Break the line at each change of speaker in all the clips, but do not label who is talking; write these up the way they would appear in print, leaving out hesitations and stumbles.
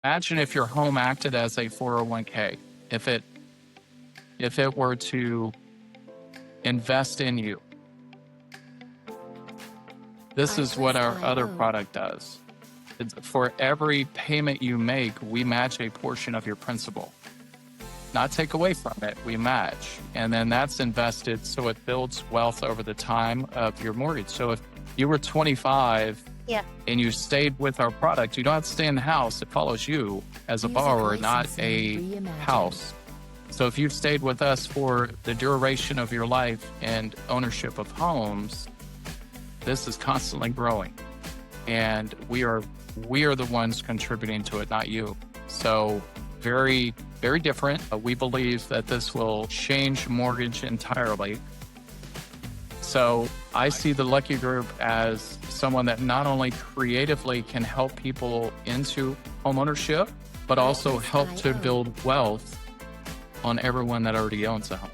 Imagine if your home acted as a 401k, if it were to invest in you. This is what our other product does. For every payment you make, we match a portion of your principal. Not take away from it, we match. And then that's invested so it builds wealth over the time of your mortgage. So if you were 25 and you stayed with our product, you don't have to stay in the house. It follows you as a borrower, not a house. So if you've stayed with us for the duration of your life and ownership of homes, this is constantly growing. And we are the ones contributing to it, not you. So very, very different. We believe that this will change mortgage entirely. So I see the Lucky Group as someone that not only creatively can help people into homeownership, but also help to build wealth on everyone that already owns a home.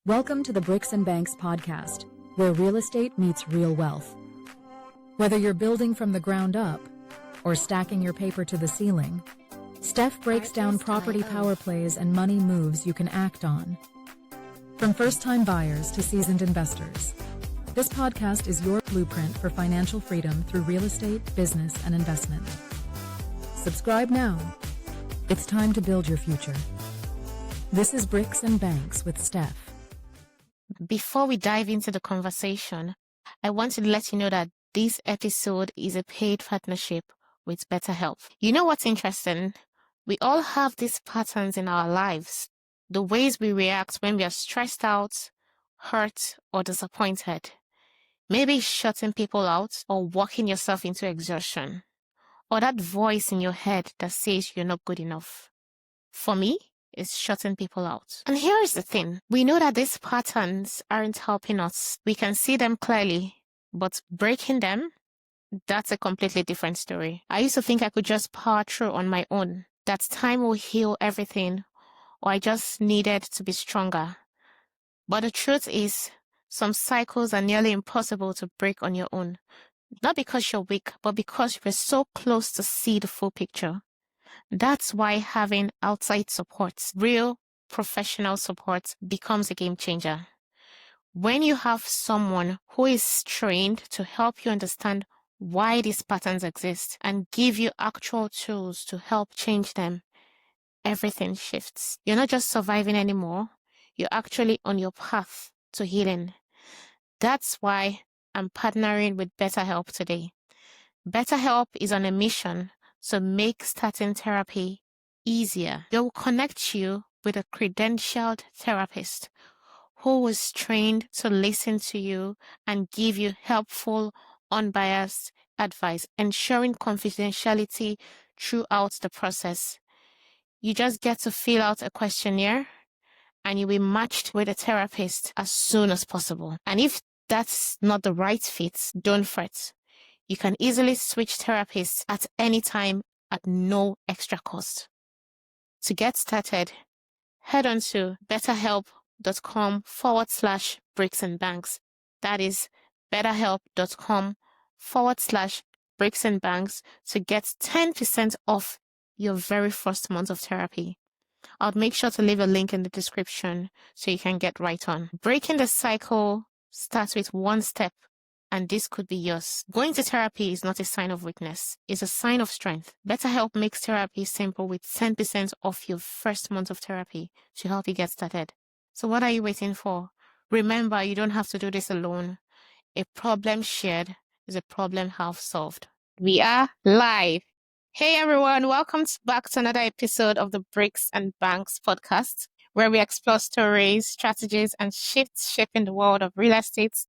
Welcome to the Bricks and Banks podcast, where real estate meets real wealth. Whether you're building from the ground up or stacking your paper to the ceiling, Steph breaks down property power plays and money moves you can act on. From first-time buyers to seasoned investors, this podcast is your blueprint for financial freedom through real estate, business, and investment. Subscribe now. It's time to build your future. This is Bricks and Banks with Steph.
Before we dive into the conversation, I want to let you know that this episode is a paid partnership with BetterHelp. You know what's interesting? We all have these patterns in our lives. The ways we react when we are stressed out, hurt, or disappointed. Maybe shutting people out or walking yourself into exhaustion. Or that voice in your head that says you're not good enough. For me, it's shutting people out. And here is the thing. We know that these patterns aren't helping us. We can see them clearly, but breaking them, that's a completely different story. I used to think I could just power through on my own, that time will heal everything, or I just needed to be stronger. But the truth is, some cycles are nearly impossible to break on your own. Not because you're weak, but because you're so close to see the full picture. That's why having outside support, real professional support, becomes a game changer. When you have someone who is trained to help you understand why these patterns exist and give you actual tools to help change them, everything shifts. You're not just surviving anymore, you're actually on your path to healing. That's why I'm partnering with BetterHelp today. BetterHelp is on a mission to make starting therapy easier. They will connect you with a credentialed therapist who was trained to listen to you and give you helpful, unbiased advice, ensuring confidentiality throughout the process. You just get to fill out a questionnaire and you'll be matched with a therapist as soon as possible. And if that's not the right fit, don't fret. You can easily switch therapists at any time at no extra cost. To get started, head on to betterhelp.com/bricks and banks. That is betterhelp.com/bricks and banks to get 10% off your very first month of therapy. I'll make sure to leave a link in the description so you can get right on. Breaking the cycle starts with one step, and this could be yours. Going to therapy is not a sign of weakness. It's a sign of strength. BetterHelp makes therapy simple with 10% off your first month of therapy to help you get started. So what are you waiting for? Remember, you don't have to do this alone. A problem shared is a problem half solved. We are live. Hey everyone, welcome back to another episode of the Bricks and Banks podcast, where we explore stories, strategies, and shifts shaping the world of real estate,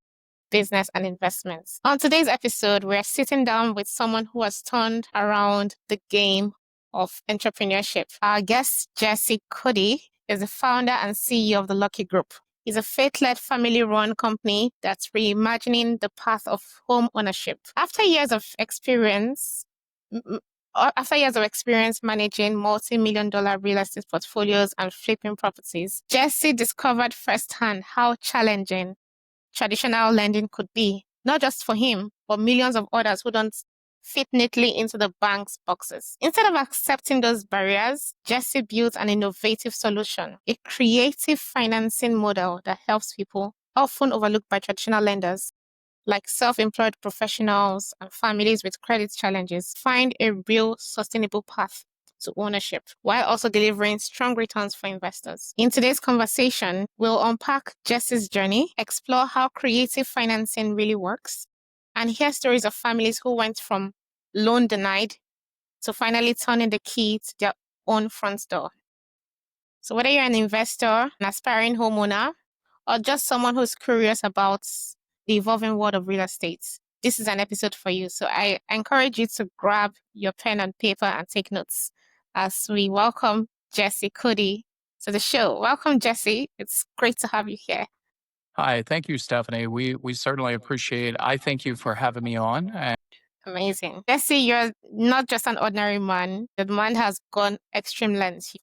business, and investments. On today's episode, we're sitting down with someone who has turned around the game of entrepreneurship. Our guest, Coody, is the founder and CEO of the Lucky Group. He's a faith-led family-run company that's reimagining the path of home ownership. After years of experience managing multi-million-dollar real estate portfolios and flipping properties, Jesse discovered firsthand how challenging traditional lending could be, not just for him, but millions of others who don't fit neatly into the bank's boxes. Instead of accepting those barriers, Jesse built an innovative solution, a creative financing model that helps people often overlooked by traditional lenders like self-employed professionals and families with credit challenges find a real sustainable path to ownership while also delivering strong returns for investors. In today's conversation, we'll unpack Jesse's journey, explore how creative financing really works, and hear stories of families who went from loan denied to finally turning the key to their own front door. So whether you're an investor, an aspiring homeowner, or just someone who's curious about the evolving world of real estate, this is an episode for you. So I encourage you to grab your pen and paper and take notes as we welcome Jesse Coody to the show. Welcome, Jesse. It's great to have you here.
Hi, thank you, Stephanie. We certainly appreciate. I thank you for having me on. And
Amazing. Jesse, you're not just an ordinary man. The man has gone extreme lengths. You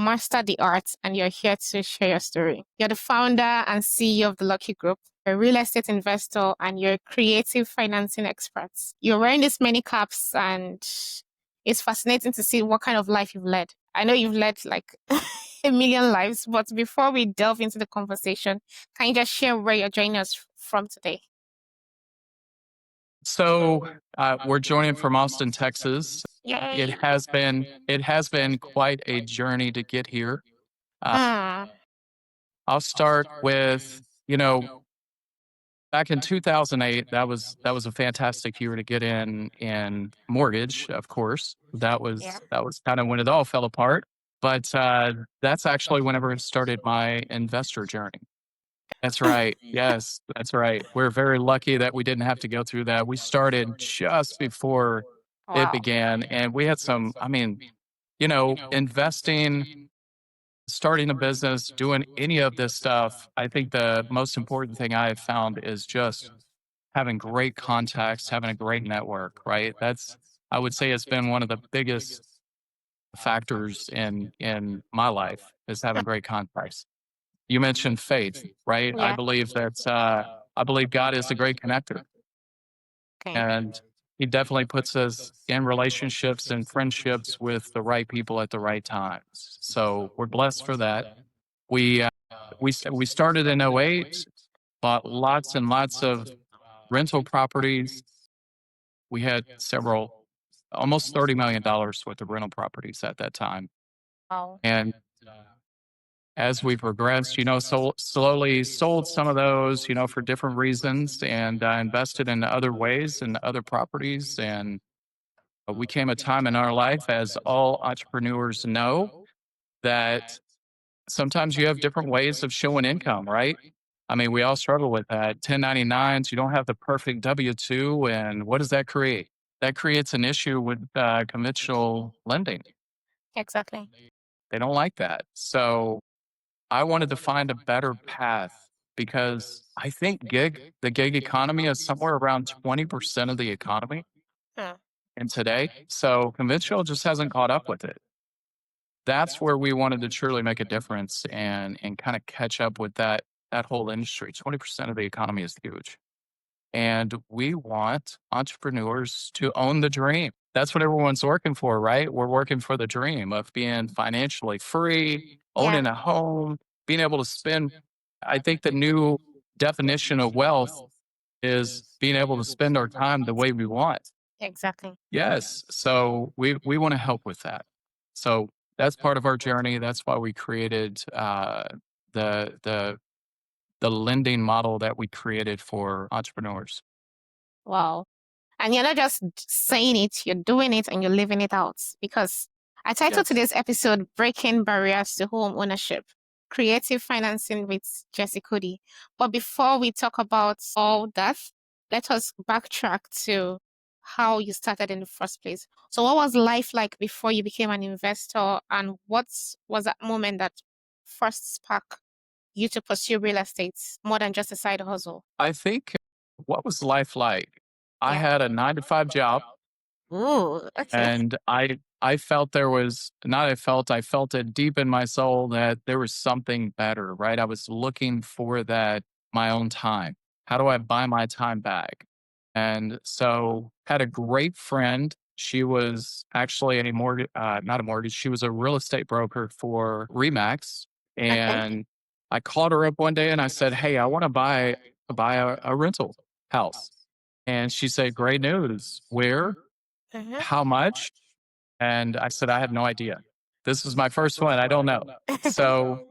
mastered the art and you're here to share your story. You're the founder and CEO of the Lucky Group. You're a real estate investor and you're a creative financing expert. You're wearing these many caps and it's fascinating to see what kind of life you've led. I know you've led like a million lives, but before we delve into the conversation, can you just share where you're joining us from today?
so we're joining from Austin, Texas.
Yay.
It has been quite a journey to get here. I'll start with, back in 2008, that was a fantastic year to get in mortgage, of course. That
Yeah.
was kind of when it all fell apart. But that's actually whenever it started my investor journey. That's right. Yes, that's right. We're very lucky that we didn't have to go through that. We started just before it
Wow.
began, and we had some, investing, starting a business, doing any of this stuff. I think the most important thing I have found is just having great contacts, having a great network, right? I would say it's been one of the biggest factors in my life is having great contacts. You mentioned faith, right? I
Yeah.
believe I believe God is a great connector,
Okay.
and He definitely puts us in relationships and friendships with the right people at the right times. So we're blessed for that. We started in '08, bought lots and lots of rental properties. We had almost $30 million worth of rental properties at that time,
Wow.
and as we progressed, slowly sold some of those, for different reasons and invested in other ways and other properties. And we came a time in our life, as all entrepreneurs know, that sometimes you have different ways of showing income, right? I mean, we all struggle with that. 1099s, you don't have the perfect W 2. And what does that create? That creates an issue with conventional lending.
Exactly.
They don't like that. So I wanted to find a better path because I think the gig economy is somewhere around 20% of the economy
Hmm.
in today. So conventional just hasn't caught up with it. That's where we wanted to truly make a difference and kind of catch up with that whole industry. 20% of the economy is huge. And we want entrepreneurs to own the dream. That's what everyone's working for, right? We're working for the dream of being financially free,
Yeah.
owning a home, being able to spend. I think the new definition of wealth is being able to spend our time the way we want.
Exactly.
Yes. So we want to help with that. So that's part of our journey. That's why we created the the the lending model that we created for entrepreneurs.
Wow. And you're not just saying it, you're doing it and you're living it out. Because I titled
Yes.
today's episode Breaking Barriers to Home Ownership, Creative Financing with Jesse Coody. But before we talk about all that, let us backtrack to how you started in the first place. So what was life like before you became an investor, and what was that moment that first sparked you to pursue real estate more than just a side hustle?
I think what was life like? I
Yeah.
had a 9 to 5 job,
Ooh, okay.
and I felt there was not I felt it deep in my soul that there was something better, right? I was looking for that my own time. How do I buy my time back? And so had a great friend. She was actually a mortgage, not a mortgage. She was a real estate broker for Remax.
Okay.
And I called her up one day and I said, "Hey, I want to buy a rental house." And she said, "Great news. Where?
Mhm.
How much?" And I said, "I have no idea. This is my first one. I don't know." So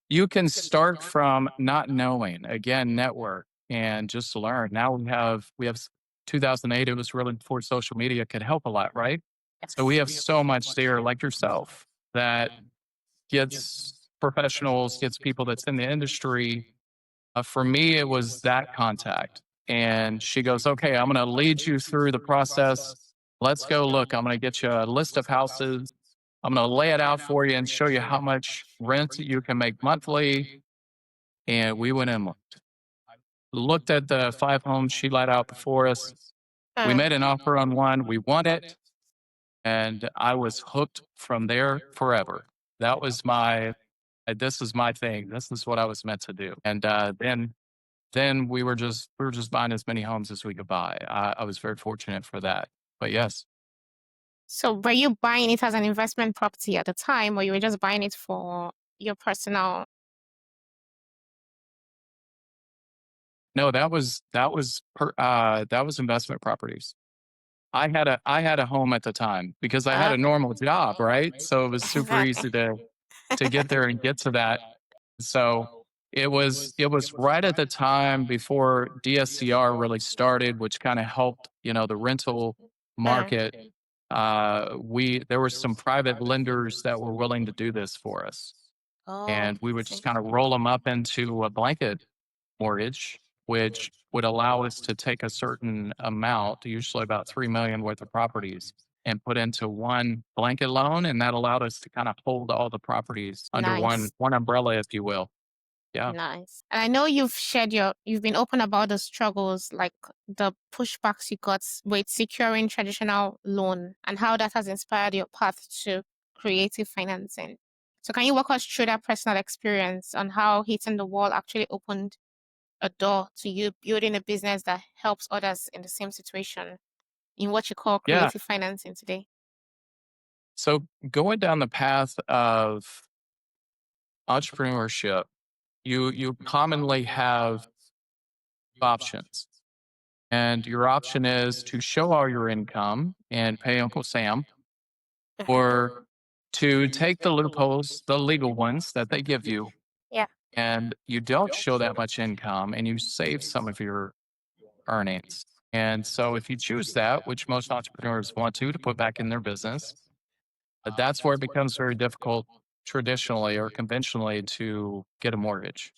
you can start from not knowing. Again, network and just learn. Now we have 2008. It was really before social media could help a lot, right? So we
Yes.
have so much there, like yourself, that gets professionals, gets people that's in the industry. For me, it was that contact. And she goes, "Okay, I'm going to lead you through the process. Let's go look. I'm going to get you a list of houses. I'm going to lay it out for you and show you how much rent you can make monthly." And we went and looked at the 5 homes she laid out before us. We
Mm.
made an offer on one. We won it. And I was hooked from there forever. That was this is my thing. This is what I was meant to do. And then we were just buying as many homes as we could buy. I was very fortunate for that. But yes,
So were you buying it as an investment property at the time, or you were just buying it for your personal?
no, that was investment properties. I had a home at the time because I had a
Okay.
normal job, right? So it was super
Exactly.
easy to get there and get to that. So it was right at the time before DSCR really started, which kind of helped, the rental
Mm.
market. We There were some private lenders that were willing to do this for us,
Oh,
and we
I
would just
see.
kind of roll them up into a blanket mortgage, which would allow us to take a certain amount, usually about 3 million worth of properties, and put into one blanket loan, and that allowed us to kind of hold all the properties under one
Nice.
one umbrella, if you will. Yeah.
Nice. And I know you've been open about the struggles, like the pushbacks you got with securing traditional loan and how that has inspired your path to creative financing. So can you walk us through that personal experience on how hitting the wall actually opened a door to you building a business that helps others in the same situation in what you call
Yeah.
creative financing today?
So going down the path of entrepreneurship, you commonly have options. And your option is to show all your income and pay Uncle Sam,
Mhm.
or to take the loopholes, the legal ones that they give you,
Yeah.
and you don't show that much income and you save some of your earnings. And so if you choose that, which most entrepreneurs want to put back in their business, that's where it becomes very difficult traditionally or conventionally to get a mortgage.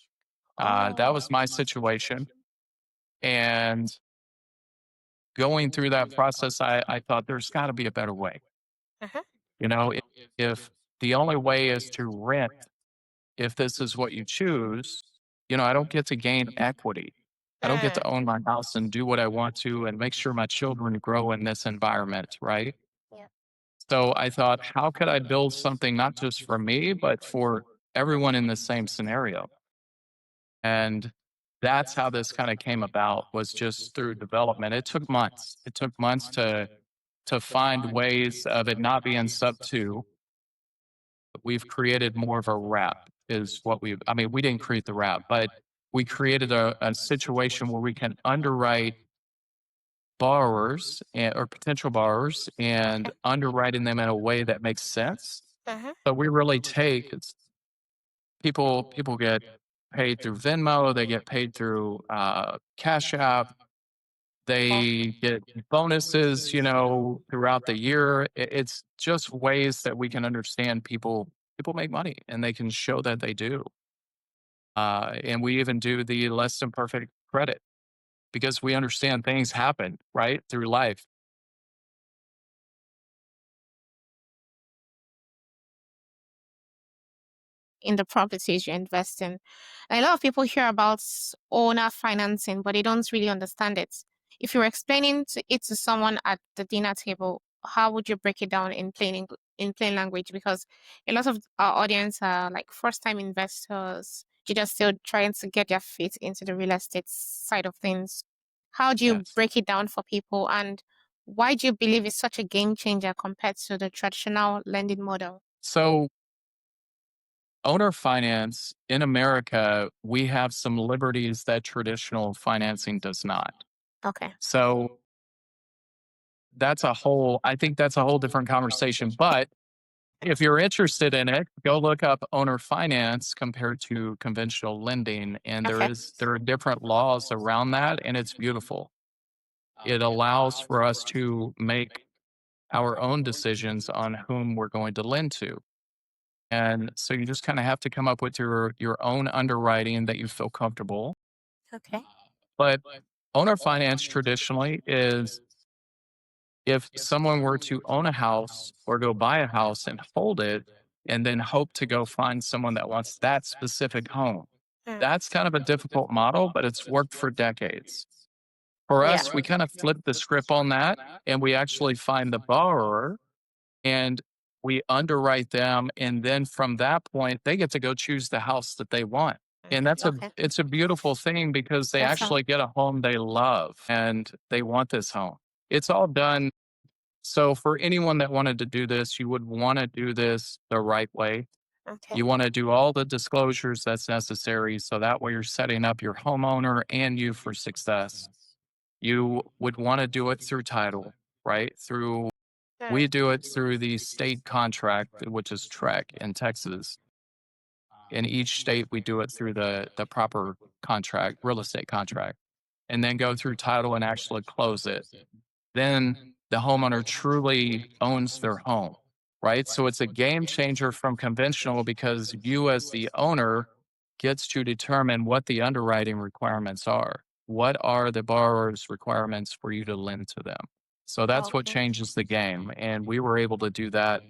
That
Oh.
was my situation. And going through that process, I thought there's got to be a better way.
Mhm.
You know, if the only way is to rent, if this is what you choose, I don't get to gain equity. I don't get
Mm.
to own my house and do what I want to and make sure my children grow in this environment, right?
Yeah.
So I thought, how could I build something not just for me, but for everyone in the same scenario? And that's how this kind of came about, was just through development. It took months. It took months to find ways of it not being sub two. We've created more of a wrap, is what I mean, we didn't create the wrap, but we created a situation where we can underwrite borrowers or potential borrowers and underwriting them in a way that makes sense.
Mhm.
So we really take people get paid through Venmo, they get paid through Cash App,
Oh.
they get bonuses, throughout the year. It's just ways that we can understand people make money and they can show that they do. And we even do the less than perfect credit because we understand things happen, right, through life.
In the properties you invest in. A lot of people hear about owner financing, but they don't really understand it. If you were explaining it to someone at the dinner table, how would you break it down in in plain language? Because a lot of our audience are like first time investors. They're just still trying to get their feet into the real estate side of things. How do you
Yes.
break it down for people? And why do you believe it's such a game changer compared to the traditional lending model?
So, owner finance in America, we have some liberties that traditional financing does not.
Okay.
So, I think that's a whole different conversation. But if you're interested in it, go look up owner finance compared to conventional lending. And
Okay.
there are different laws around that, and it's beautiful. It allows for us to make our own decisions on whom we're going to lend to. And so you just kind of have to come up with your own underwriting that you feel comfortable.
Okay.
But owner finance traditionally is if someone were to own a house or go buy a house and hold it and then hope to go find someone that wants that specific home.
Mm.
That's kind of a difficult model, but it's worked for decades. For
Yeah.
us, we kind of flip the script on that and we actually find the borrower and we underwrite them. And then from that point, they get to go choose the house that they want. And
Okay.
it's a beautiful thing because they
That sounds
actually get a home they love and they want this home. It's all done. So for anyone that wanted to do this, you would want to do this the right way.
okay.
You want to do all the disclosures that's necessary. So that way you're setting up your homeowner and you for success. You would want to do it through title, right? We do it through the state contract, which is TREC in Texas. In each state, we do it through the proper contract, real estate contract, and then go through title and actually close it. Then the homeowner truly owns their home, right? So it's a game changer from conventional because you, as the owner, gets to determine what the underwriting requirements are. What are the borrower's requirements for you to lend to them? So that's what
Okay.
changes the game. And we were able to do that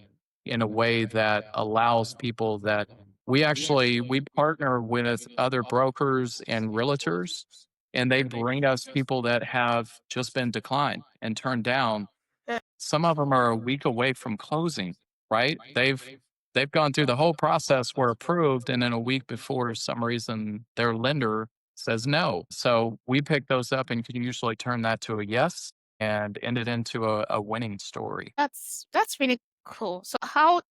in a way that allows people that we partner with other brokers and realtors and they bring us people that have just been declined and turned down. Some of them are a week away from closing, right? They've gone through the whole process, were approved, and then a week before some reason their lender says no. So we pick those up and can usually turn that to a yes and end it into a winning story.
That's really cool. So how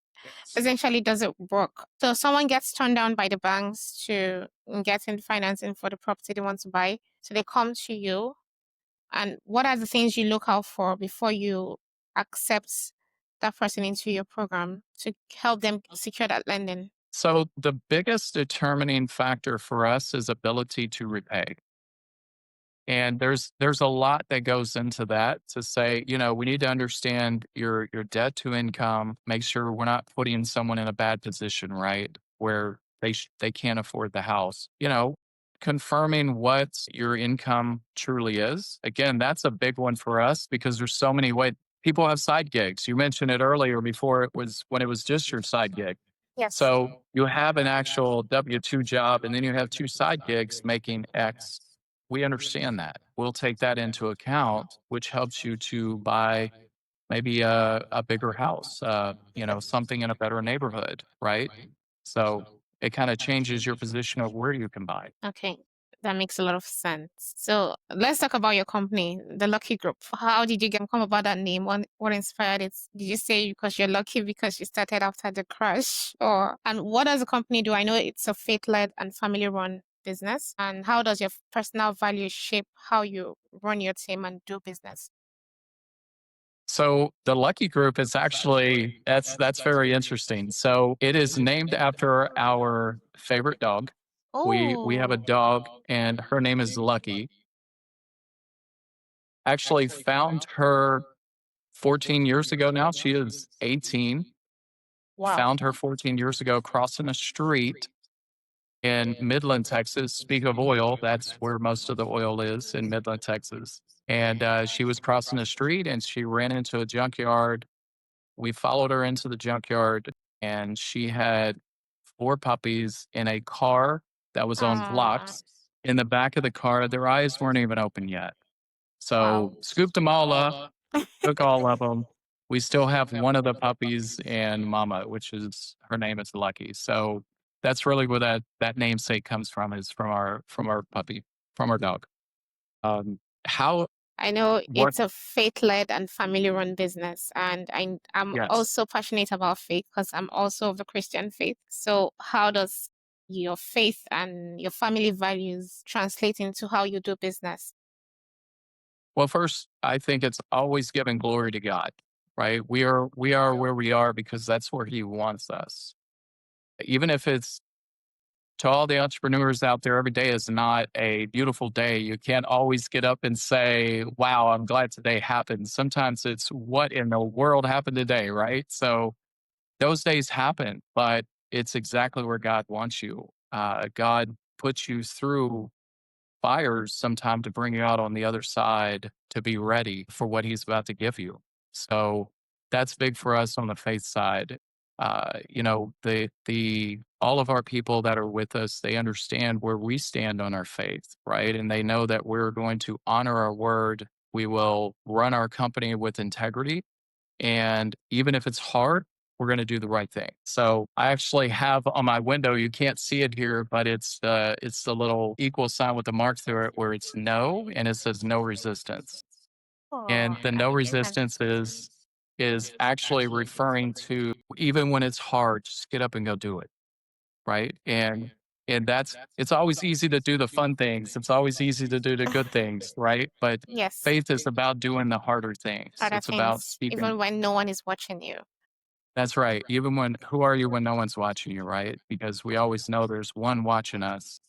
essentially does it work? So someone gets turned down by the banks to get in financing for the property they want to buy. So they come to you, and what are the things you look out for before you accept that person into your program to help them secure that lending?
So the biggest determining factor for us is ability to repay. And there's a lot that goes into that to say, we need to understand your debt to income, make sure we're not putting someone in a bad position, right? Where they can't afford the house. Confirming what your income truly is. Again, that's a big one for us because there's so many ways people have side gigs. You mentioned it earlier before it was when it was just your side gig.
Yes.
So you have an actual W-2 job and then you have two side gigs making X. We understand that. We'll take that into account, which helps you to buy maybe a bigger house, something in a better neighborhood, right? So it kind of changes your position of where you can buy.
Okay, that makes a lot of sense. So let's talk about your company, the Lucky Group. How did you come about that name? What inspired it? Did you say because you're lucky because you started after the crash, or and what does the company do? I know it's a faith-led and family-run business. And how does your personal values shape how you run your team and do business?
So the Lucky Group is actually that's very interesting. So it is named after our favorite dog. We have a
Oh,
dog and her name is Lucky. Actually found her 14 years ago now. She is 18.
wow.
Found her 14 years ago crossing a street in Midland, Texas. Speak of oil, that's where most of the oil is in Midland, Texas. And she was crossing the street and she ran into a junkyard. We followed her into the junkyard and she had four puppies in a car that was on
Ah,
blocks. In the back of the car, their eyes weren't even open yet.
wow.
So scooped them all up, took all of them. We still have one of the puppies and Mama, which is her name is Lucky. So that's really where that namesake comes from is from our puppy, from our dog. How,
I know
what,
it's a faith-led and family-run business, and I'm
yes.
also passionate about faith because I'm also of the Christian faith. So how does your faith and your family values translate into how you do business?
Well, first, I think it's always giving glory to God, right? We are where we are because that's where He wants us. Even if it's to all the entrepreneurs out there, every day is not a beautiful day. You can't always get up and say, "Wow, I'm glad today happened." Sometimes it's what in the world happened today, right? So those days happen, but it's exactly where God wants you. God puts you through fires sometime to bring you out on the other side to be ready for what He's about to give you. So that's big for us on the faith side. The all of our people that are with us, they understand where we stand on our faith, right? And they know that we're going to honor our word. We will run our company with integrity, and even if it's hard, we're going to do the right thing. So I actually have on my window, you can't see it here, but it's the little equal sign with the mark through it where it's no, and it says no resistance.
Oh,
And the
that
no
makes sense.
resistance is actually referring to even when it's hard, just get up and go do it. Right. And that's it's always easy to do the fun things. It's always easy to do the good things, right? But
Yes,
faith is about doing the harder things.
other
It's about
things,
speaking.
even when no one is watching you.
That's right. Even when who are you when no one's watching you, right? Because we always know there's one watching us,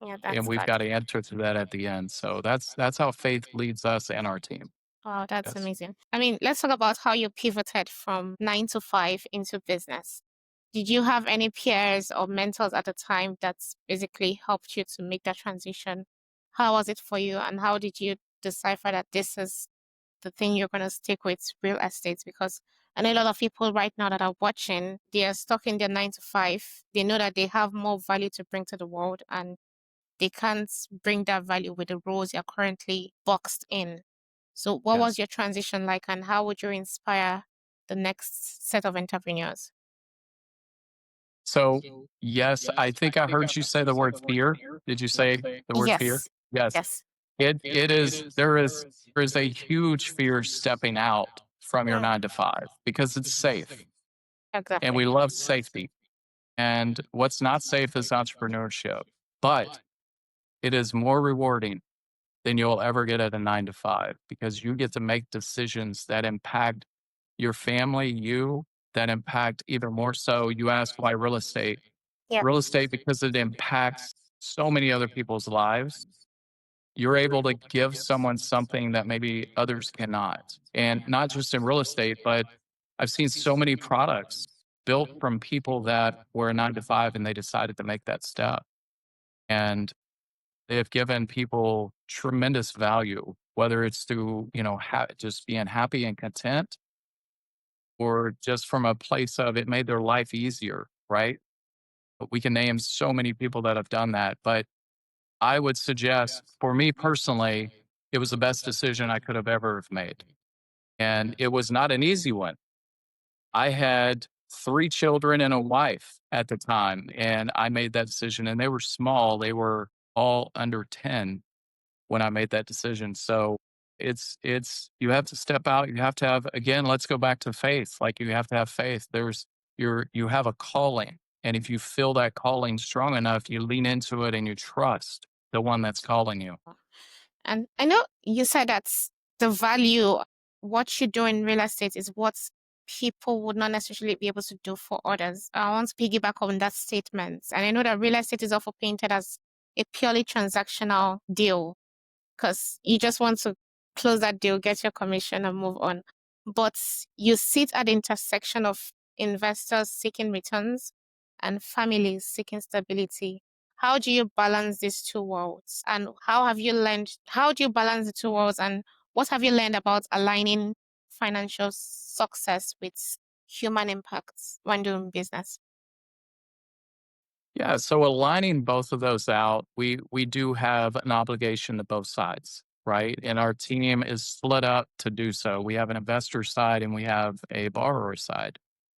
Yeah,
and
that's
we've
God.
got to answer to that at the end. So that's how faith leads us and our team.
Wow, that's
Yes.
amazing. I mean, let's talk about how you pivoted from 9 to 5 into business. Did you have any peers or mentors at the time that's basically helped you to make that transition? How was it for you, and how did you decipher that this is the thing you're going to stick with, real estate? Because I know a lot of people right now that are watching, they are stuck in their 9 to 5. They know that they have more value to bring to the world, and they can't bring that value with the roles you're currently boxed in. So, what was
Yes.
your transition like, and how would you inspire the next set of entrepreneurs?
So yes, I think I heard you say the word fear. Did you say the word fear?
Yes,
Yes.
yes,
There is a huge fear stepping out from your
mm,
9 to 5 because it's safe and
exactly.
we love safety. And what's not safe is entrepreneurship, but it is more rewarding than you'll ever get at a 9 to 5 because you get to make decisions that impact your family, that impact even more so. You ask why real estate?
Yeah,
Real estate because it impacts so many other people's lives. You're able to give someone something that maybe others cannot. And not just in real estate, but I've seen so many products built from people that were a 9 to 5 and they decided to make that step. And they have given people tremendous value, whether it's through, just being happy and content or just from a place of it made their life easier, right? We can name so many people that have done that. But I would suggest, for me personally, it was the best decision I could have ever have made. And it was not an easy one. I had 3 children and a wife at the time, and I made that decision, and they were small. They were all under 10 when I made that decision. So it's you have to step out. You have to have, again, let's go back to faith. Like you have to have faith. You have a calling. And if you feel that calling strong enough, you lean into it and you trust the one that's calling you.
and I know you said that the value, what you do in real estate, is what people would not necessarily be able to do for others. I want to piggyback on that statement, and I know that real estate is often painted as a purely transactional deal because you just want to close that deal, get your commission, and move on. But you sit at the intersection of investors seeking returns and families seeking stability. How do you balance these two worlds? And how do you balance the two worlds? And what have you learned about aligning financial success with human impacts when doing business?
Yeah. So aligning both of those out, we do have an obligation to both sides, right? And our team is split up to do so. We have an investor side and we have a borrower side,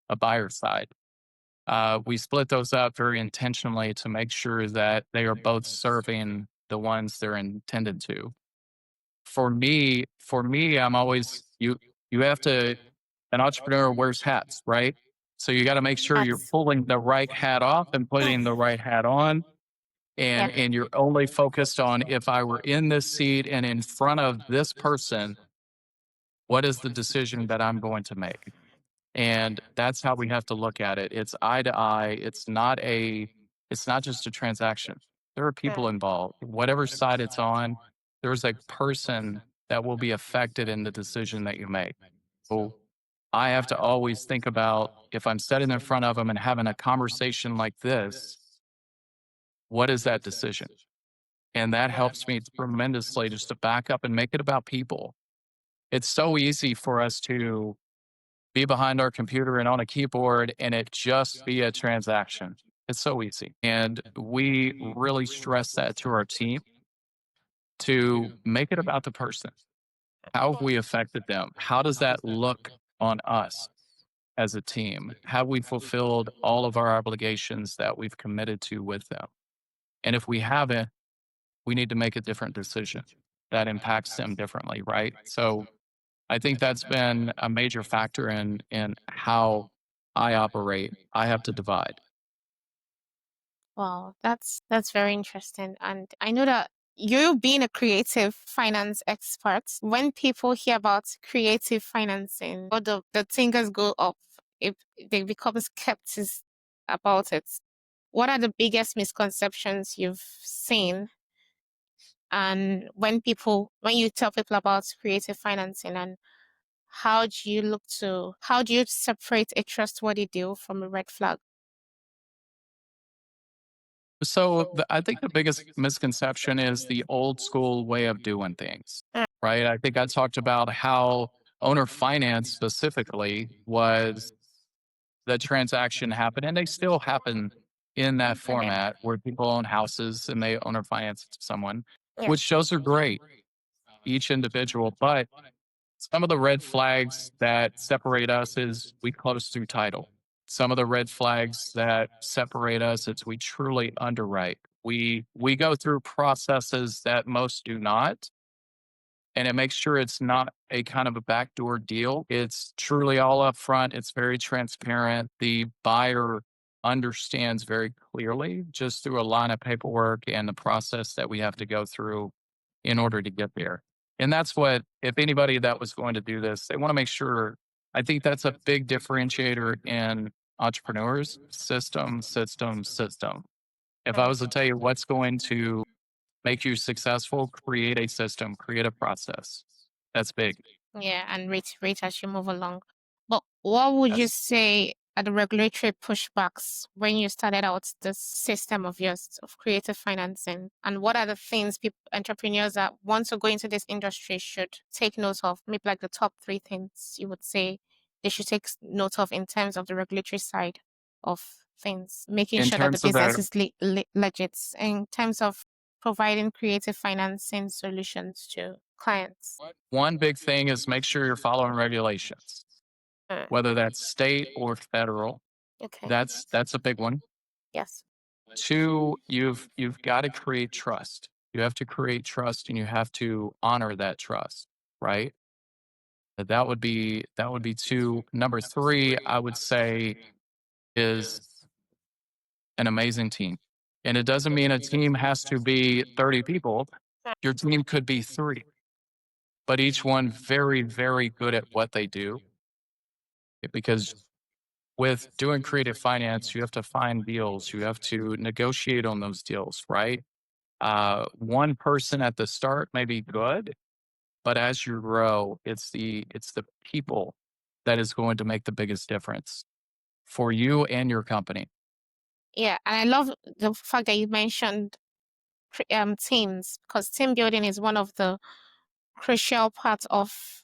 a buyer side. We split those up very intentionally to make sure that they are both serving the ones they're intended to. for me, I'm always you have to an entrepreneur wears hats, right? So you got to make sure you're
That's
pulling the right hat off and putting the right hat on.
yeah.
And you're only focused on if I were in this seat and in front of this person, what is the decision that I'm going to make? And that's how we have to look at it. It's eye to eye. It's not just a transaction. There are people involved. Whatever side it's on, there's a person that will be affected in the decision that you make. So I have to always think about if I'm sitting in front of them and having a conversation like this, what is that decision? And that helps me tremendously just to back up and make it about people. It's so easy for us to be behind our computer and on a keyboard and it just be a transaction. It's so easy. And we really stress that to our team to make it about the person. How have we affected them? How does that look on us as a team? Have we fulfilled all of our obligations that we've committed to with them? And if we haven't, we need to make a different decision that impacts them differently, right? So I think that's been a major factor in how I operate. I have to divide.
Wow, that's very interesting. And I know that you being a creative finance expert, when people hear about creative financing, or the fingers go up, if they become skeptics about it. What are the biggest misconceptions you've seen? And when you tell people about creative financing, and how do you separate a trustworthy deal from a red flag?
So I think the biggest misconception is the old school way of doing things,
Mm,
right? I think I talked about how owner finance specifically was the transaction happened, and they still happen in that
okay.
format where people own houses and they owner finance to someone,
Yeah.
which those are great, each individual. But some of the red flags that separate us is we close through title. Some of the red flags that separate us is we truly underwrite. We go through processes that most do not, and it makes sure it's not a kind of a backdoor deal. It's truly all upfront. It's very transparent. The buyer understands very clearly just through a line of paperwork and the process that we have to go through in order to get there. And that's what, if anybody that was going to do this, they want to make sure. I think that's a big differentiator in entrepreneurs system, system, system. If I
Mm.
was to tell you what's going to make you successful, create a system, create a process. That's big.
Yeah, and rate as you move along. But what would you
Yes.
say are the regulatory pushbacks when you started out this system of yours of creative financing? And what are the things people, entrepreneurs that want to go into this industry should take note of? Maybe like the top three things you would say they should take note of in terms of the regulatory side of things, making
In
sure that the
terms of
business
the
is legit in terms of providing creative financing solutions to clients.
one big thing is make sure you're following regulations,
Mm,
whether that's state or federal.
okay.
That's a big one.
Yes.
Two, you've got to create trust. You have to create trust and you have to honor that trust, right? That would be two. Number three, I would say is an amazing team. And it doesn't mean a team has to be 30 people. Your team could be three, but each one very, very good at what they do. Because with doing creative finance, you have to find deals, you have to negotiate on those deals, right? One person at the start may be good, but as you grow, it's the people that is going to make the biggest difference for you and your company.
Yeah, and I love the fact that you mentioned teams, because team building is one of the crucial parts of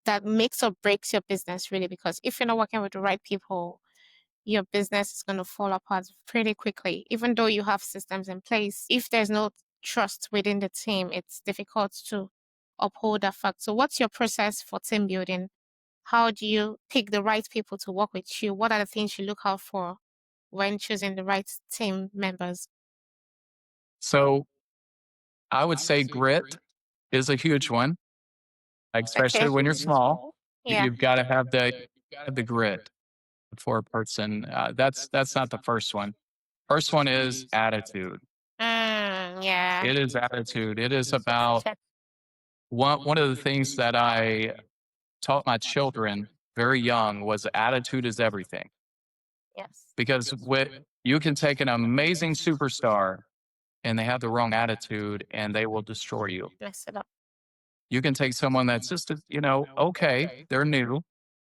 that makes or breaks your business really. Because if you're not working with the right people, your business is going to fall apart pretty quickly. Even though you have systems in place, if there's no trust within the team, it's difficult to uphold that fact. So, what's your process for team building? How do you pick the right people to work with you? What are the things you look out for when choosing the right team members?
So I would say grit. is a huge one, especially
Okay.
when you're small.
Yeah.
You've got to have the grit for a person. That's not the first one. First one is attitude.
Yeah.
It is attitude. It is about
Check.
one of the things that I taught my children very young was attitude is everything.
Yes.
Because you can take an amazing superstar and they have the wrong attitude and they will destroy you.
Mess it up.
You can take someone that's just, okay, they're new.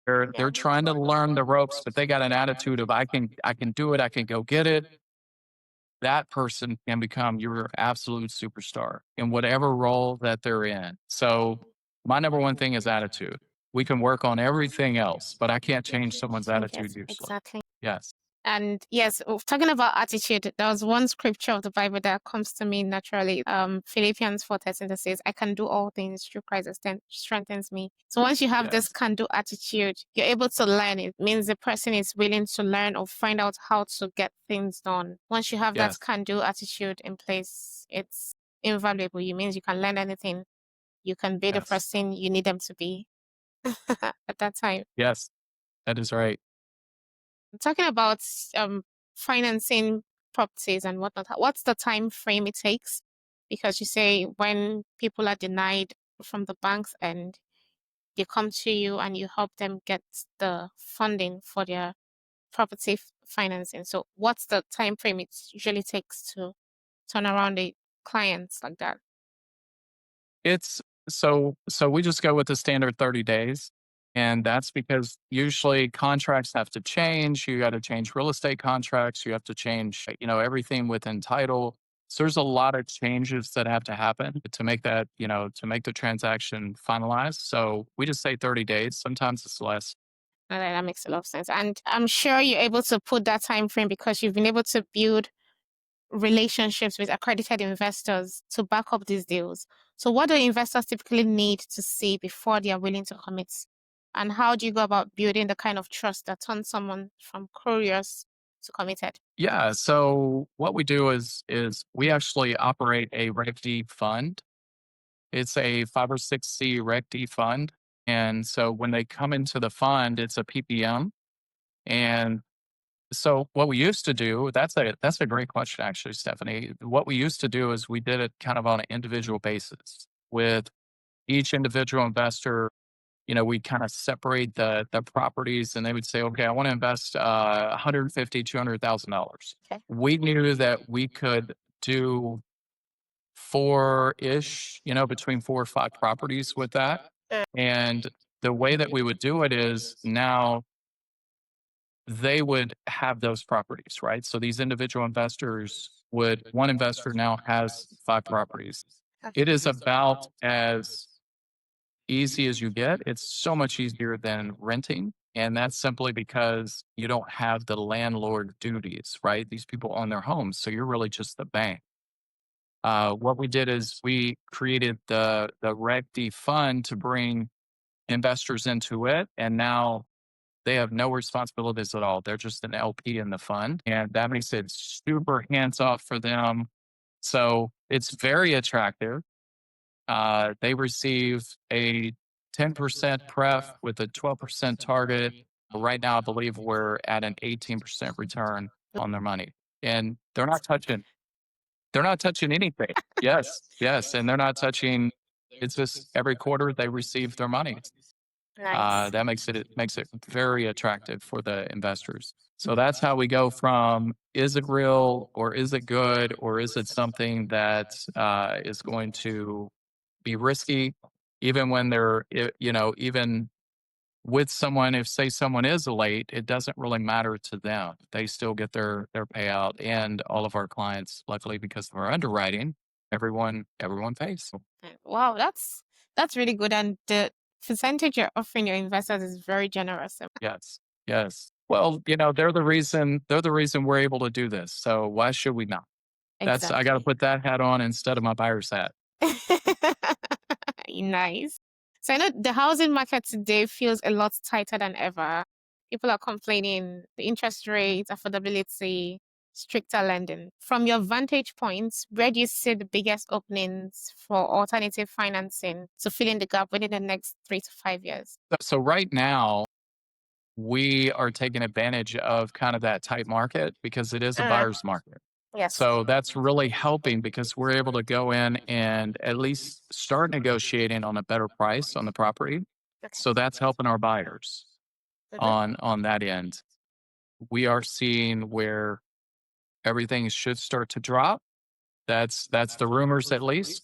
They're
Yeah.
they're trying to learn the ropes, but they got an attitude of I can do it, I can go get it. That person can become your absolute superstar in whatever role that they're in. So my number one thing is attitude. We can work on everything else, but I can't change someone's
Change
attitude
it.
usually.
Exactly.
Yes.
And yes, talking about attitude, there was one scripture of the Bible that comes to me naturally. Philippians 4:13 that says, "I can do all things through Christ that strengthens me." So once you have this
Yes.
can-do attitude, you're able to learn. It means the person is willing to learn or find out how to get things done. Once you have that
Yes.
can-do attitude in place, it's invaluable. It means you can learn anything. You can be the
Yes.
person you need them to be at that time.
Yes. That is right.
Talking about financing properties and whatnot, what's the time frame it takes? Because you say when people are denied from the banks and they come to you and you help them get the funding for their property financing. So what's the time frame it usually takes to turn around the clients like that?
It's so we just go with the standard 30 days. And that's because usually contracts have to change. You got to change real estate contracts. You have to change, everything within title. So there's a lot of changes that have to happen to make that, to make the transaction finalized. So we just say 30 days. Sometimes it's less.
That makes a lot of sense. And I'm sure you're able to put that time frame because you've been able to build relationships with accredited investors to back up these deals. So what do investors typically need to see before they are willing to commit? And how do you go about building the kind of trust that turns someone from curious to committed?
Yeah. So what we do is we actually operate a Reg D fund. It's a 506C Reg D fund. And so when they come into the fund, it's a PPM. And so what we used to do, that's a great question actually, Stephanie. What we used to do is we did it kind of on an individual basis with each individual investor. We kind of separate the properties and they would say, okay, I want to invest 150, $200,000.
Okay.
We knew that we could do four-ish, between 4 or 5 properties with that. And the way that we would do it is now they would have those properties, right? So these individual investors one investor now has 5 properties. It is about as easy as you get. It's so much easier than renting. And that's simply because you don't have the landlord duties, right? These people own their homes. So you're really just the bank. What we did is we created the Reg D fund to bring investors into it. And now they have no responsibilities at all. They're just an LP in the fund. And that makes it super hands off for them. So it's very attractive. They receive a 10% pref with a 12% target. Right now, I believe we're at an 18% return on their money. And they're not touching anything. Yes, yes. And they're not touching, it's just every quarter they receive their money.
Nice.
That makes it very attractive for the investors. So that's how we go from is it real or is it good or is it something that is going to be risky, even when even with someone, if say someone is late, it doesn't really matter to them. They still get their payout, and all of our clients, luckily because of our underwriting, everyone pays.
Wow, that's really good. And the percentage you're offering your investors is very generous.
Yes, yes. Well, they're the reason we're able to do this. So why should we not? I got to
Exactly.
put that hat on instead of my buyer's hat.
Nice. So I know the housing market today feels a lot tighter than ever. People are complaining the interest rates, affordability. stricter lending. From your vantage points, where do you see the biggest openings for alternative financing to fill in the gap within the next 3 to 5 years?
So right now, we are taking advantage of kind of that tight market because it is a buyer's market.
Yes.
So that's really helping because we're able to go in and at least start negotiating on a better price on the property. So that's helping our buyers on that end. We are seeing where everything should start to drop. That's the rumors at least.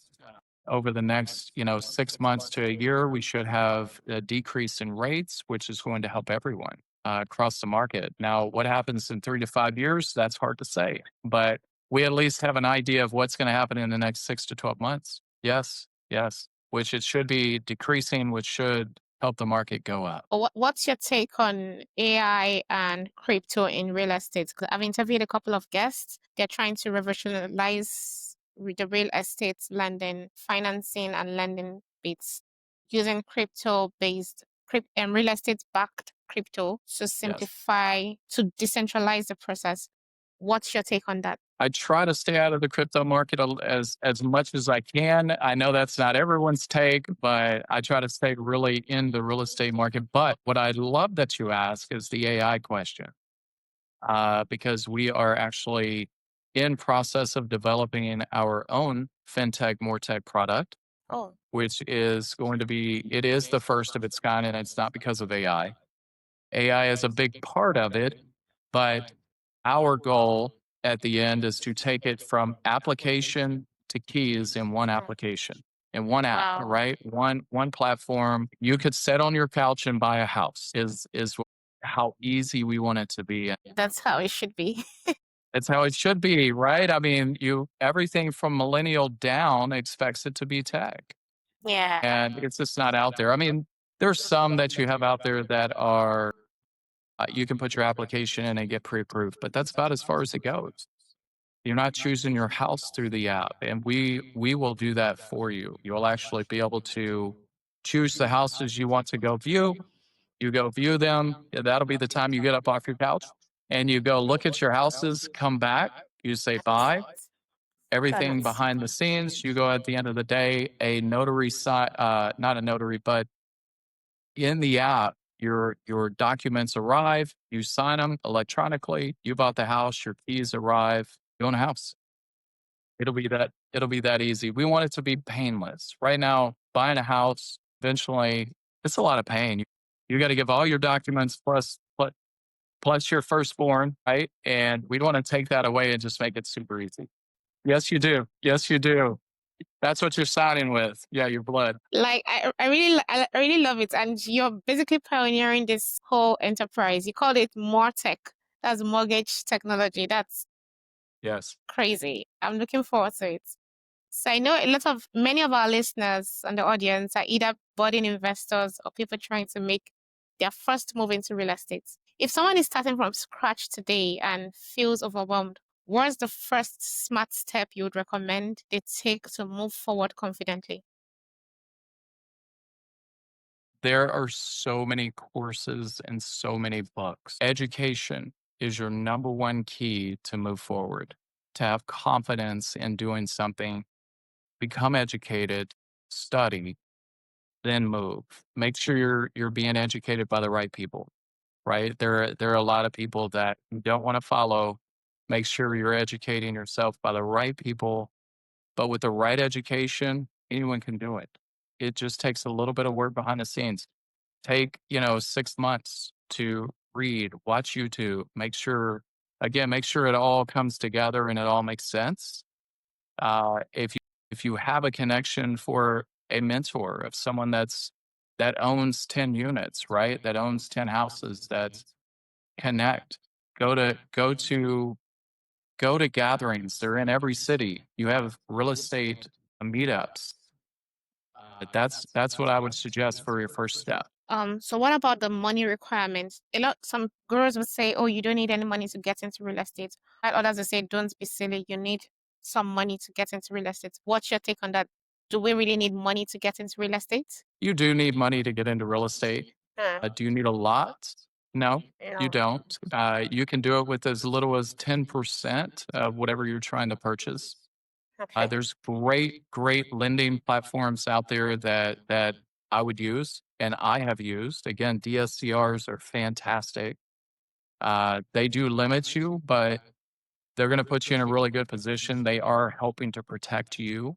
Over the next, 6 months to a year, we should have a decrease in rates, which is going to help everyone across the market. Now, what happens in 3 to 5 years? That's hard to say, but we at least have an idea of what's going to happen in the next 6 to 12 months. Yes, yes, which it should be decreasing, which should help the market go up.
What's your take on AI and crypto in real estate? 'Cause I've interviewed a couple of guests. They're trying to revolutionize the real estate lending, financing, and lending bits using crypto-based and real estate-backed crypto to
Yes.
simplify, to decentralize the process. What's your take on that?
I try to stay out of the crypto market as much as I can. I know that's not everyone's take, but I try to stay really in the real estate market. But what I love that you ask is the AI question, because we are actually in process of developing our own fintech mortech product,
Oh,
which is going to be it is the first of its kind, and it's not because of AI. AI is a big part of it, but our goal at the end is to take it from application to keys in one application, in one app,
wow.
right? One platform. You could sit on your couch and buy a house is how easy we want it to be.
That's how it should be.
It's how it should be, right? I mean, everything from millennial down expects it to be tech.
Yeah.
And it's just not out there. I mean, there's some that you have out there that are you can put your application in and get pre-approved, but that's about as far as it goes. You're not choosing your house through the app, and we will do that for you. You'll actually be able to choose the houses you want to go view. You go view them. That'll be the time you get up off your couch and you go look at your houses, come back, you say buy, everything
Goodness.
behind the scenes. You go at the end of the day, a notary not a notary, but in the app, your documents arrive, you sign them electronically, you bought the house, your keys arrive, you own a house. It'll be that easy. We want it to be painless. Right now, buying a house, eventually, it's a lot of pain. You got to give all your documents plus your firstborn, right? And we want to take that away and just make it super easy. Yes, you do. Yes, you do. That's what you're signing with. Yeah, your blood.
Like I really love it, and you're basically pioneering this whole enterprise. You called it more tech. That's mortgage technology. That's
Yes.
crazy. I'm looking forward to it. So I know many of our listeners and the audience are either budding investors or people trying to make their first move into real estate. If someone is starting from scratch today and feels overwhelmed, what's the first smart step you would recommend they take to move forward confidently?
There are so many courses and so many books. Education is your number one key to move forward, to have confidence in doing something. Become educated, study, then move. Make sure you're being educated by the right people, right? There are a lot of people that you don't want to follow. Make sure you're educating yourself by the right people, but with the right education, anyone can do it. It just takes a little bit of work behind the scenes. Take, 6 months to read, watch YouTube, make sure it all comes together and it all makes sense. If you have a connection for a mentor of someone that owns 10 units, right? That owns 10 houses, that connect. Go to gatherings. They're in every city. You have real estate meetups. That's what I would suggest for your first step.
So what about the money requirements? Some gurus would say, oh, you don't need any money to get into real estate. While others would say, don't be silly, you need some money to get into real estate. What's your take on that? Do we really need money to get into real estate?
You do need money to get into real estate. Do you need a lot? No, you
No.
don't. You can do it with as little as 10% of whatever you're trying to purchase.
Okay.
There's great lending platforms out there that I would use and I have used. Again, DSCRs are fantastic. They do limit you, but they're going to put you in a really good position. They are helping to protect you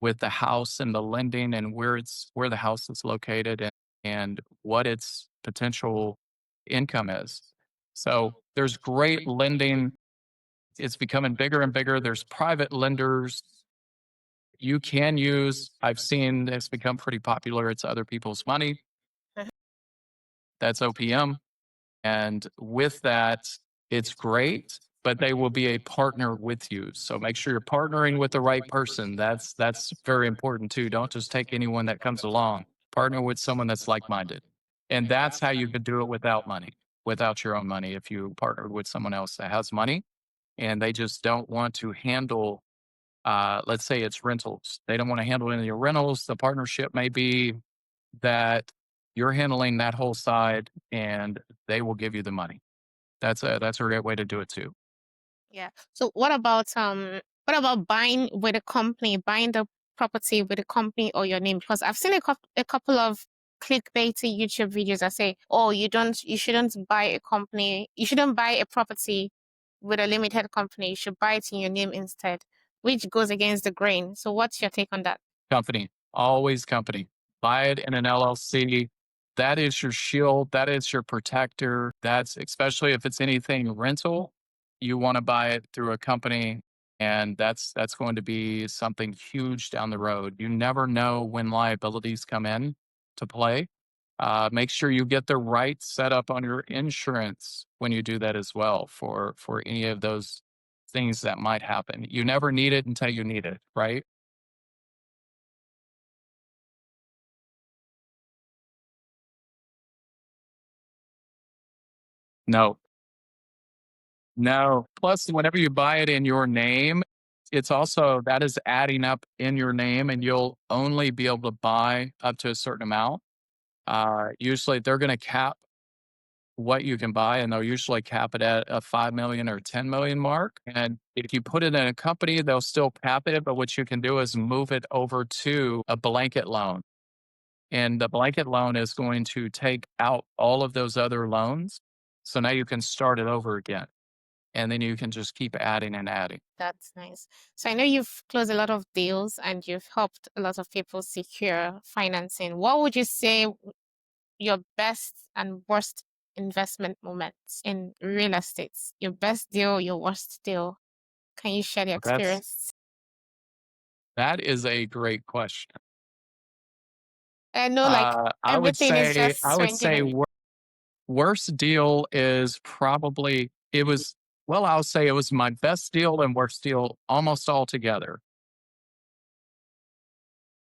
with the house and the lending and where the house is located and what its potential income is. So there's great lending. It's becoming bigger and bigger. There's private lenders you can use. I've seen it's become pretty popular. It's other people's money.
Mhm.
That's OPM. And with that, it's great, but they will be a partner with you. So make sure you're partnering with the right person. That's very important too. Don't just take anyone that comes along. Partner with someone that's like-minded. And that's how you could do it without money, without your own money. If you partnered with someone else that has money and they just don't want to handle let's say it's rentals. They don't want to handle any of your rentals. The partnership may be that you're handling that whole side and they will give you the money. That's a great way to do it too.
Yeah. So what about buying with a company, buying the property with a company or your name? Because I've seen a couple of clickbaity YouTube videos that say, "Oh, you shouldn't buy a company, you shouldn't buy a property with a limited company. You should buy it in your name instead," which goes against the grain. So what's your take on that?
Company, always company. Buy it in an LLC. That is your shield. That is your protector. That's especially if it's anything rental, you want to buy it through a company. And that's going to be something huge down the road. You never know when liabilities come in to play. Make sure you get the right setup on your insurance when you do that as well for any of those things that might happen. You never need it until you need it, right? No, no. Plus, whenever you buy it in your name, it's also that is adding up in your name, and you'll only be able to buy up to a certain amount. Usually, they're going to cap what you can buy, and they'll usually cap it at a 5 million or 10 million mark. And if you put it in a company, they'll still cap it. But what you can do is move it over to a blanket loan, and the blanket loan is going to take out all of those other loans. So now you can start it over again. And then you can just keep adding and adding.
That's nice. So I know you've closed a lot of deals and you've helped a lot of people secure financing. What would you say your best and worst investment moments in real estate? Your best deal, your worst deal. Can you share the
That's
experience?
that is a great question.
I know like
I would
everything is
say
just swinging in.
worst deal is probably it was well, I'll say it was my best deal and worst deal almost all together.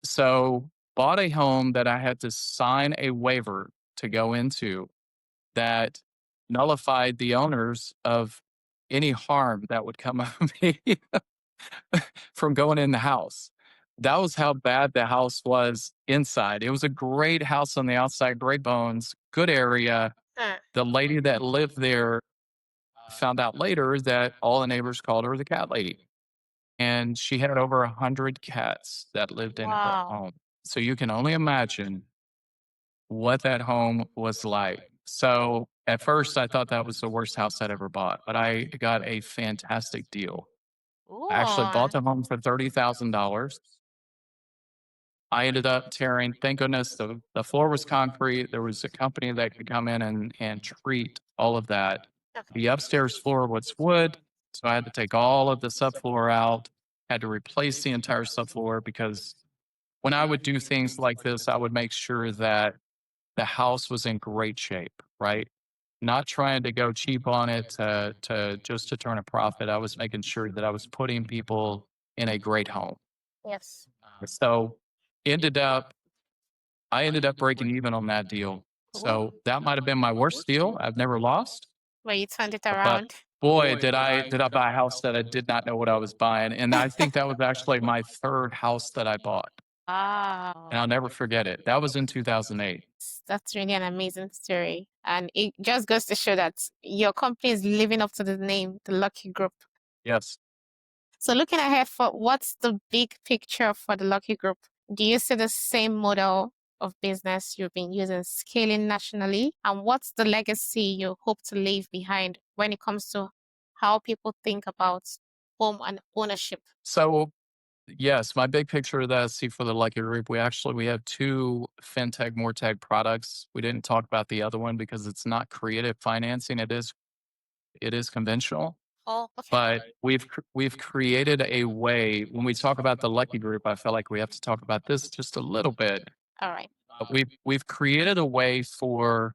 So bought a home that I had to sign a waiver to go into that nullified the owners of any harm that would come of me from going in the house. That was how bad the house was inside. It was a great house on the outside, great bones, good area.
Huh.
The lady that lived there found out later that all the neighbors called her the cat lady. And she had over 100 cats that lived in her
Wow.
home. So you can only imagine what that home was like. So at first, I thought that was the worst house I'd ever bought, but I got a fantastic deal. I actually bought
Ooh.
the home for $30,000. I ended up tearing, thank goodness, the floor was concrete. There was a company that could come in and treat all of that.
Okay.
The upstairs floor was wood. So I had to take all of the subfloor out, had to replace the entire subfloor because when I would do things like this, I would make sure that the house was in great shape, right? Not trying to go cheap on it to just to turn a profit. I was making sure that I was putting people in a great home.
Yes.
So ended up I ended up breaking even on that deal.
Ooh.
So that might have been my worst deal. I've never lost,
Where you turned it
but
around.
boy, did I buy a house that I did not know what I was buying. And I think that was actually my third house that I bought. And
Wow.
I'll never forget it. That was in 2008.
That's really an amazing story. And it just goes to show that your company is living up to the name, the Lucky Group.
Yes.
So looking ahead, for what's the big picture for the Lucky Group? Do you see the same model of business you've been using scaling nationally? And what's the legacy you hope to leave behind when it comes to how people think about home and ownership?
So yes, my big picture that I see for the Lucky Group, we have two fintech, mortgage products. We didn't talk about the other one because it's not creative financing. It is conventional,
Oh, okay.
but we've created a way. When we talk about the Lucky Group, I feel like we have to talk about this just a little bit.
All right.
We've created a way for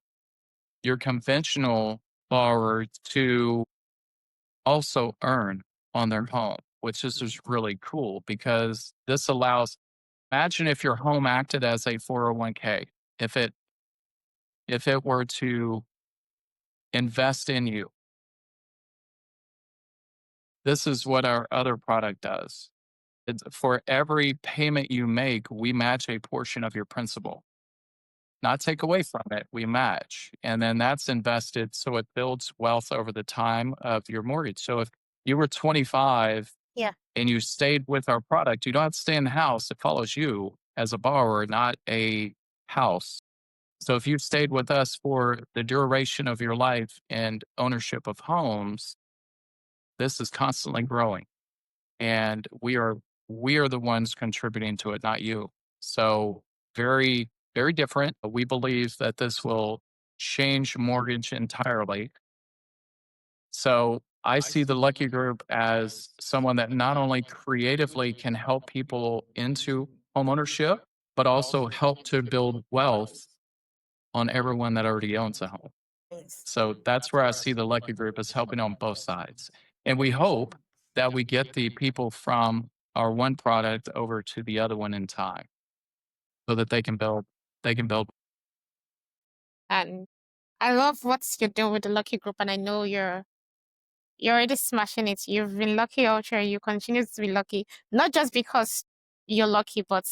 your conventional borrower to also earn on their home, which is just really cool because this allows. Imagine if your home acted as a 401k. If it were to invest in you, this is what our other product does. For every payment you make, we match a portion of your principal. Not take away from it, we match. And then that's invested so it builds wealth over the time of your mortgage. So if you were 25
Yeah.
and you stayed with our product, you don't have to stay in the house. It follows you as a borrower, not a house. So if you've stayed with us for the duration of your life and ownership of homes, this is constantly growing. And we are the ones contributing to it, not you. So very, very different. We believe that this will change mortgage entirely. So I see the Lucky Group as someone that not only creatively can help people into homeownership, but also help to build wealth on everyone that already owns a home. So that's where I see the Lucky Group as helping on both sides. And we hope that we get the people from our one product over to the other one in time so that they can build.
And I love what you're doing with the Lucky Group, and I know you're already smashing it. You've been lucky out here. You continue to be lucky, not just because you're lucky, but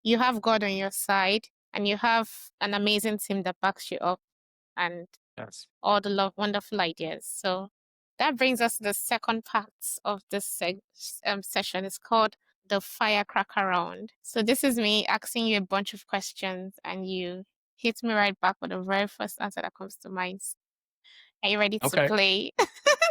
you have God on your side, and you have an amazing team that backs you up, and
Yes.
all the wonderful ideas. So that brings us to the second part of this session. It's called the Firecracker round. So this is me asking you a bunch of questions, and you hit me right back with the very first answer that comes to mind. Are you ready to
Okay.
play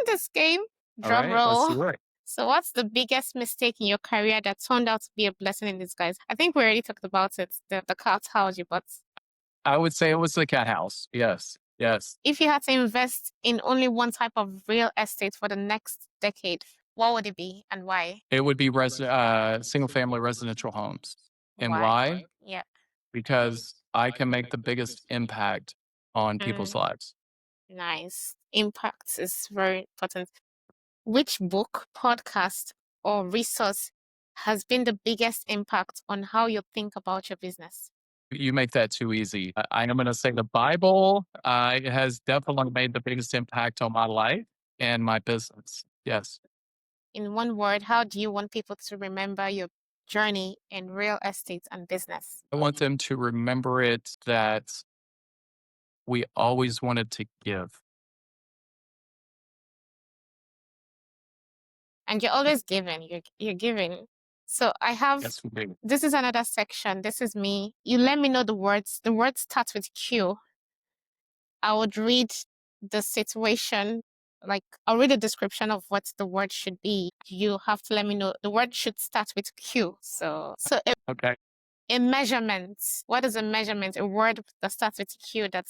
this game?
All
Drum
right. Let's
roll.
do it.
So what's the biggest mistake in your career that turned out to be a blessing in disguise? I think we already talked about it, the cartology, but
I would say it was the cat house. Yes. Yes.
if you had to invest in only one type of real estate for the next decade, what would it be and why?
It would be single family residential homes. And
Why?
why?
Yeah.
Because I can make the biggest impact on people's
Mm,
lives.
nice. Impact is very important. Which book, podcast, or resource has been the biggest impact on how you think about your business?
You make that too easy. I am going to say the Bible it has definitely made the biggest impact on my life and my business. Yes.
In one word, how do you want people to remember your journey in real estate and business?
I want them to remember it that we always wanted to give.
And you're always giving. You're giving. So I have
Yes, we do.
this is another section. This is me. You let me know the words. The word starts with Q. I would read the situation, like I'll read a description of what the word should be. You have to let me know the word should start with Q. So
Okay.
a measurement. What is a measurement? A word that starts with Q that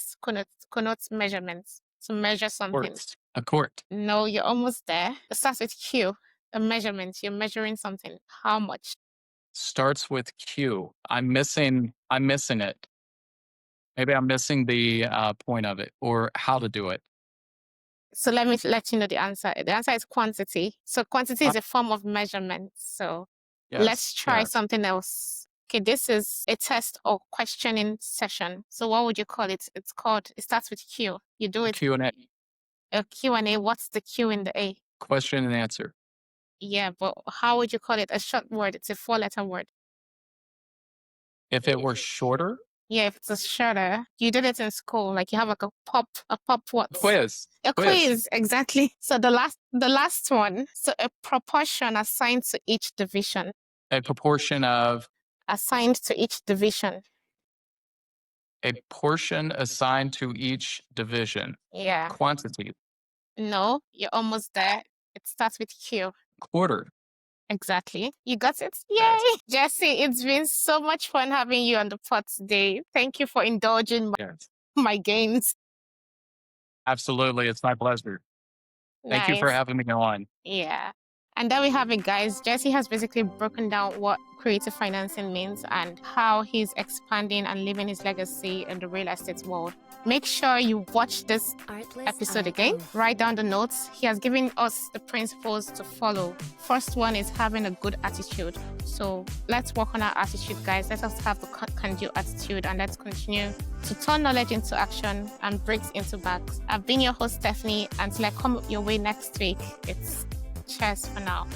connotes measurements. To measure something.
Court. A court.
No, you're almost there. It starts with Q. A measurement. You're measuring something. How much?
Starts with Q. I'm missing it. Maybe I'm missing the point of it or how to do it.
So let me let you know the answer. The answer is quantity. So quantity is a form of measurement. So let's
Yes.
try
Yes.
something else. Okay, this is a test or questioning session. So what would you call it? It starts with Q. You do it
Q&A.
a Q&A. What's the Q in the A?
Question and answer.
Yeah, but how would you call it? A short word. It's a 4-letter word.
If it were shorter,
Yeah, if it's a shudder, you did it in school. Like you have like a pop what?
Quiz.
A quiz, exactly. So the last one. So a proportion assigned to each division.
A proportion of
Assigned to each division.
a portion assigned to each division.
Yeah.
Quantity.
No, you're almost there. It starts with Q.
Quarter.
Exactly. You got it. Yay!
Yes.
Jesse, it's been so much fun having you on the pod today. Thank you for indulging
Yes.
my games.
Absolutely. It's my pleasure. Thank you for
Nice.
having me on.
Yeah. And there we have it, guys. Jesse has basically broken down what creative financing means and how he's expanding and living his legacy in the real estate world. Make sure you watch this episode again. Write down the notes. He has given us the principles to follow. First one is having a good attitude. So let's work on our attitude, guys. Let us have the can-do attitude and let's continue to turn knowledge into action and bricks into bags. I've been your host, Stephanie. Until I come your way next week, it's cheers for now.